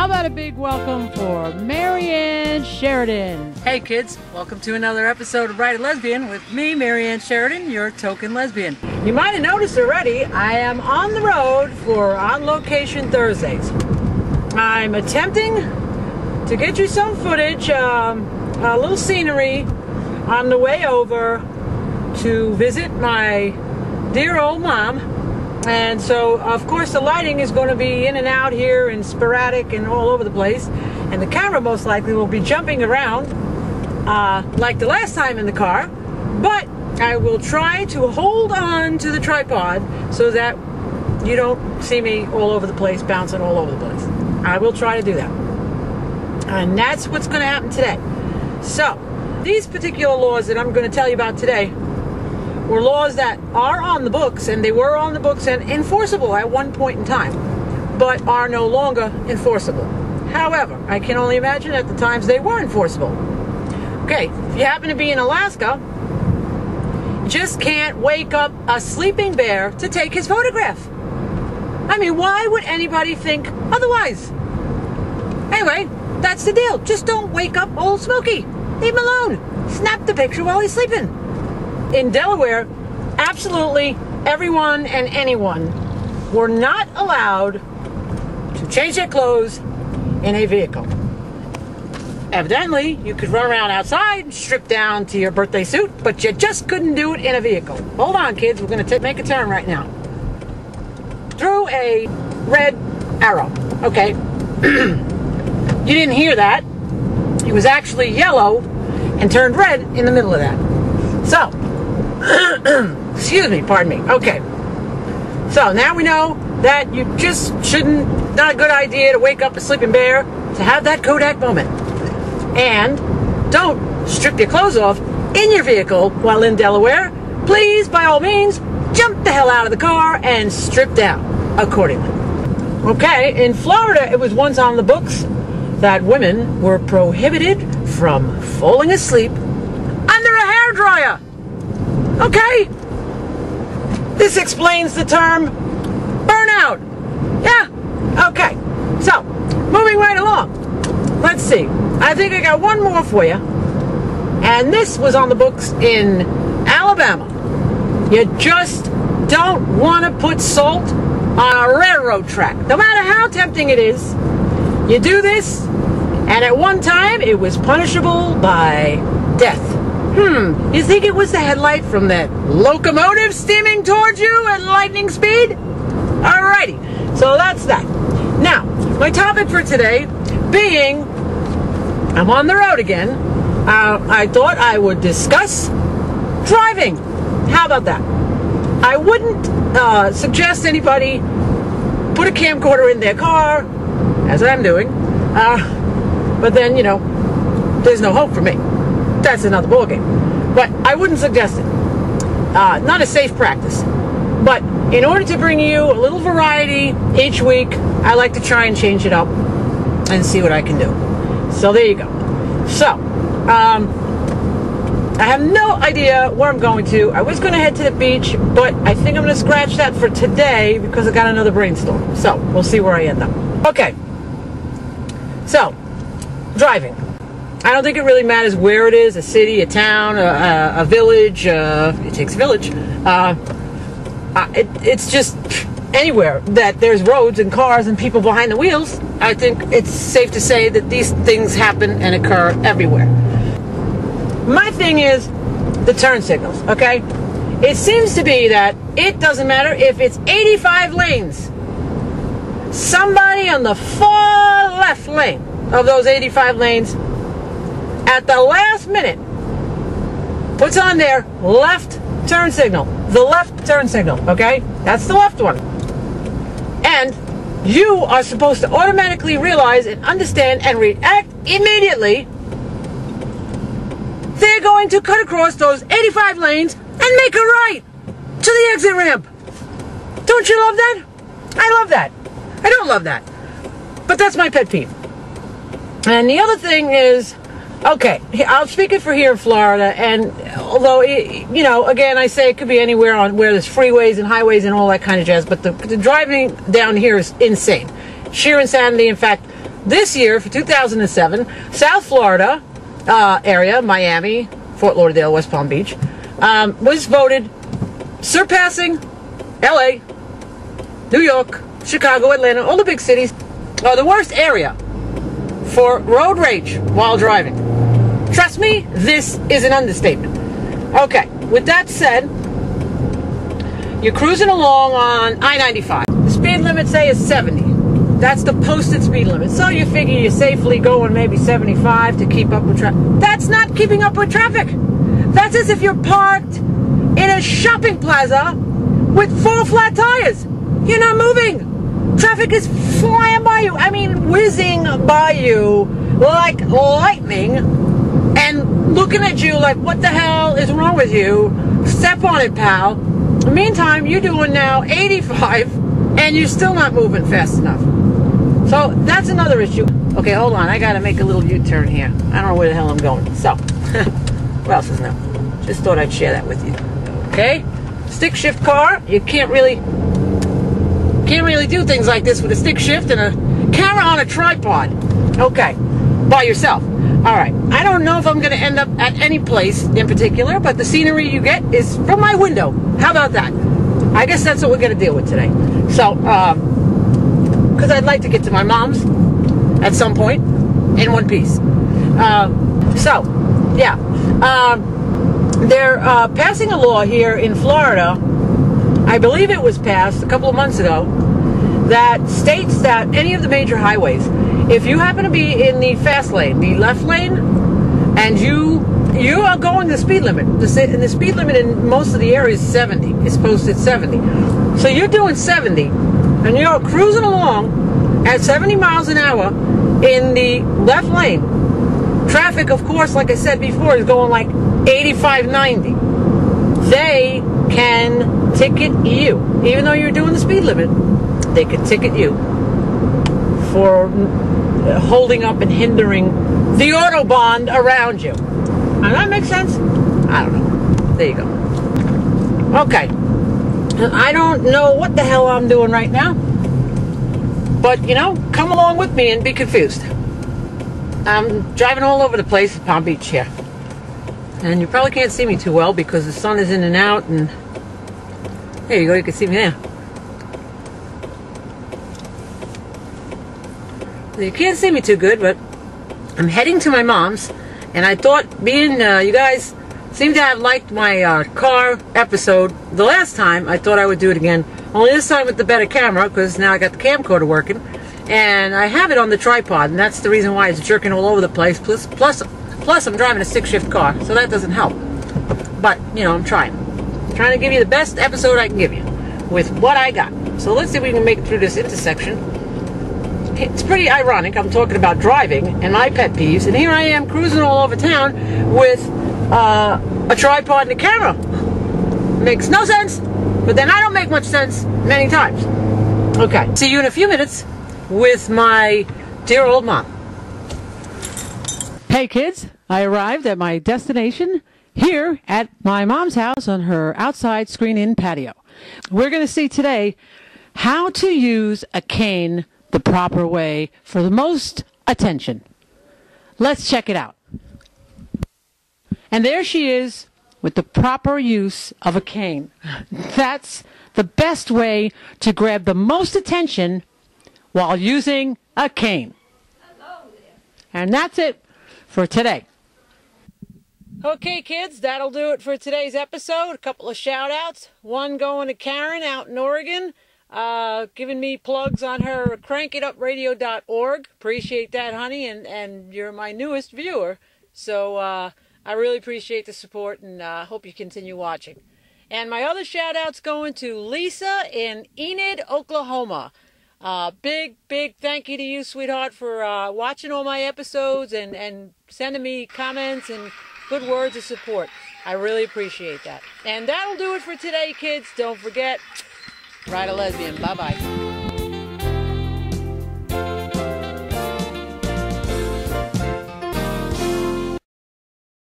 How about a big welcome for Marianne Sheridan? Hey kids, welcome to another episode of Write a Lesbian with me, Marianne Sheridan, your token lesbian. You might have noticed already, I am on the road for On Location Thursdays. I'm attempting to get you some footage, a little scenery on the way over to visit my dear old mom. And so, of course, the lighting is going to be in and out here and sporadic and all over the place. And the camera most likely will be jumping around like the last time in the car. But I will try to hold on to the tripod so that you don't see me all over the place, bouncing all over the place. I will try to do that. And that's what's going to happen today. So, these particular laws that I'm going to tell you about today were laws that are on the books, and they were on the books and enforceable at one point in time, but are no longer enforceable. However, I can only imagine at the times they were enforceable. Okay, if you happen to be in Alaska, you just can't wake up a sleeping bear to take his photograph. I mean, why would anybody think otherwise? Anyway, that's the deal. Just don't wake up old Smokey. Leave him alone. Snap the picture while he's sleeping. In Delaware, absolutely everyone and anyone were not allowed to change their clothes in a vehicle. Evidently, you could run around outside and strip down to your birthday suit, but you just couldn't do it in a vehicle. Hold on, kids. We're going to make a turn right now. Through a red arrow. Okay. You didn't hear that. It was actually yellow and turned red in the middle of that. So, excuse me, pardon me. Okay. So now we know that you just shouldn't, not a good idea to wake up a sleeping bear to have that Kodak moment. And don't strip your clothes off in your vehicle while in Delaware. Please, by all means, jump the hell out of the car and strip down accordingly. Okay, in Florida, it was once on the books that women were prohibited from falling asleep under a hairdryer. Okay? This explains the term burnout. Yeah? Okay. So, moving right along. Let's see. I think I got one more for you. And this was on the books in Alabama. You just don't want to put salt on a railroad track. No matter how tempting it is, you do this, and at one time it was punishable by death. You think it was the headlight from that locomotive steaming towards you at lightning speed? Alrighty, so that's that. Now, my topic for today being, I'm on the road again, I thought I would discuss driving. How about that? I wouldn't suggest anybody put a camcorder in their car, as I'm doing, but then, you know, there's no hope for me. That's another ballgame. But I wouldn't suggest it. Not a safe practice. But in order to bring you a little variety each week, I like to try and change it up and see what I can do. So there you go. So, I have no idea where I'm going to. I was going to head to the beach, but I think I'm going to scratch that for today because I got another brainstorm. So, we'll see where I end up. Okay. So, driving. I don't think it really matters where it is, a city, a town, a village, it takes a village. It's just anywhere that there's roads and cars and people behind the wheels. I think it's safe to say that these things happen and occur everywhere. My thing is the turn signals, okay? It seems to be that it doesn't matter if it's 85 lanes. Somebody on the far left lane of those 85 lanes at the last minute puts on their left turn signal. The left turn signal, okay? That's the left one. And you are supposed to automatically realize and understand and react immediately. They're going to cut across those 85 lanes and make a right to the exit ramp. Don't you love that? I love that. I don't love that. But that's my pet peeve. And the other thing is, okay, I'll speak it for here in Florida, and although, you know, again, I say it could be anywhere on where there's freeways and highways and all that kind of jazz, but the driving down here is insane. Sheer insanity. In fact, this year, for 2007, South Florida area, Miami, Fort Lauderdale, West Palm Beach, was voted surpassing LA, New York, Chicago, Atlanta, all the big cities, the worst area for road rage while driving. Trust me, this is an understatement. Okay, with that said, you're cruising along on I-95. The speed limit, say, is 70. That's the posted speed limit. So you figure you're safely going maybe 75 to keep up with traffic. That's not keeping up with traffic. That's as if you're parked in a shopping plaza with 4 flat tires. You're not moving. Traffic is flying by you. I mean, whizzing by you like lightning and looking at you like, what the hell is wrong with you? Step on it, pal. In the meantime, you're doing now 85 and you're still not moving fast enough. So that's another issue. Okay, hold on. I got to make a little U-turn here. I don't know where the hell I'm going. So, what else is new? Just thought I'd share that with you. Okay? Stick shift car. You can't really do things like this with a stick shift and a camera on a tripod. Okay, by yourself. All right. I don't know if I'm going to end up at any place in particular, but the scenery you get is from my window. How about that? I guess that's what we're going to deal with today. So, because I'd like to get to my mom's at some point in one piece. They're passing a law here in Florida. I believe it was passed a couple of months ago, that states that any of the major highways, if you happen to be in the fast lane, the left lane, and you are going the speed limit, the speed limit in most of the areas is 70. It's posted 70. So you're doing 70, and you're cruising along at 70 miles an hour in the left lane. Traffic, of course, like I said before, is going like 85, 90. They can ticket you. Even though you're doing the speed limit, they can ticket you for holding up and hindering the Autobahn around you. Does that make sense? I don't know. There you go. Okay. I don't know what the hell I'm doing right now. But, you know, come along with me and be confused. I'm driving all over the place at Palm Beach here. And you probably can't see me too well because the sun is in and out. And there you go. You can see me there. So you can't see me too good, but I'm heading to my mom's. And I thought, being you guys seem to have liked my car episode the last time, I thought I would do it again. Only this time with the better camera, because now I got the camcorder working. And I have it on the tripod, and that's the reason why it's jerking all over the place. Plus I'm driving a stick-shift car, so that doesn't help. But, you know, I'm trying. Trying to give you the best episode I can give you with what I got. So let's see if we can make it through this intersection. It's pretty ironic. I'm talking about driving and my pet peeves, and here I am cruising all over town with a tripod and a camera. Makes no sense, but then I don't make much sense many times. Okay, see you in a few minutes with my dear old mom. Hey kids, I arrived at my destination here at my mom's house on her outside screen-in patio. We're going to see today how to use a cane the proper way for the most attention. Let's check it out. And there she is with the proper use of a cane. That's the best way to grab the most attention while using a cane. Hello there. And that's it for today. Okay, kids, that'll do it for today's episode. A couple of shout-outs. One going to Karen out in Oregon, giving me plugs on her crankitupradio.org. Appreciate that, honey, and you're my newest viewer. So I really appreciate the support, and hope you continue watching. And my other shout-out's going to Lisa in Enid, Oklahoma. Big thank you to you, sweetheart, for watching all my episodes and sending me comments and good words of support. I really appreciate that. And that'll do it for today, kids. Don't forget, ride a lesbian. Bye-bye.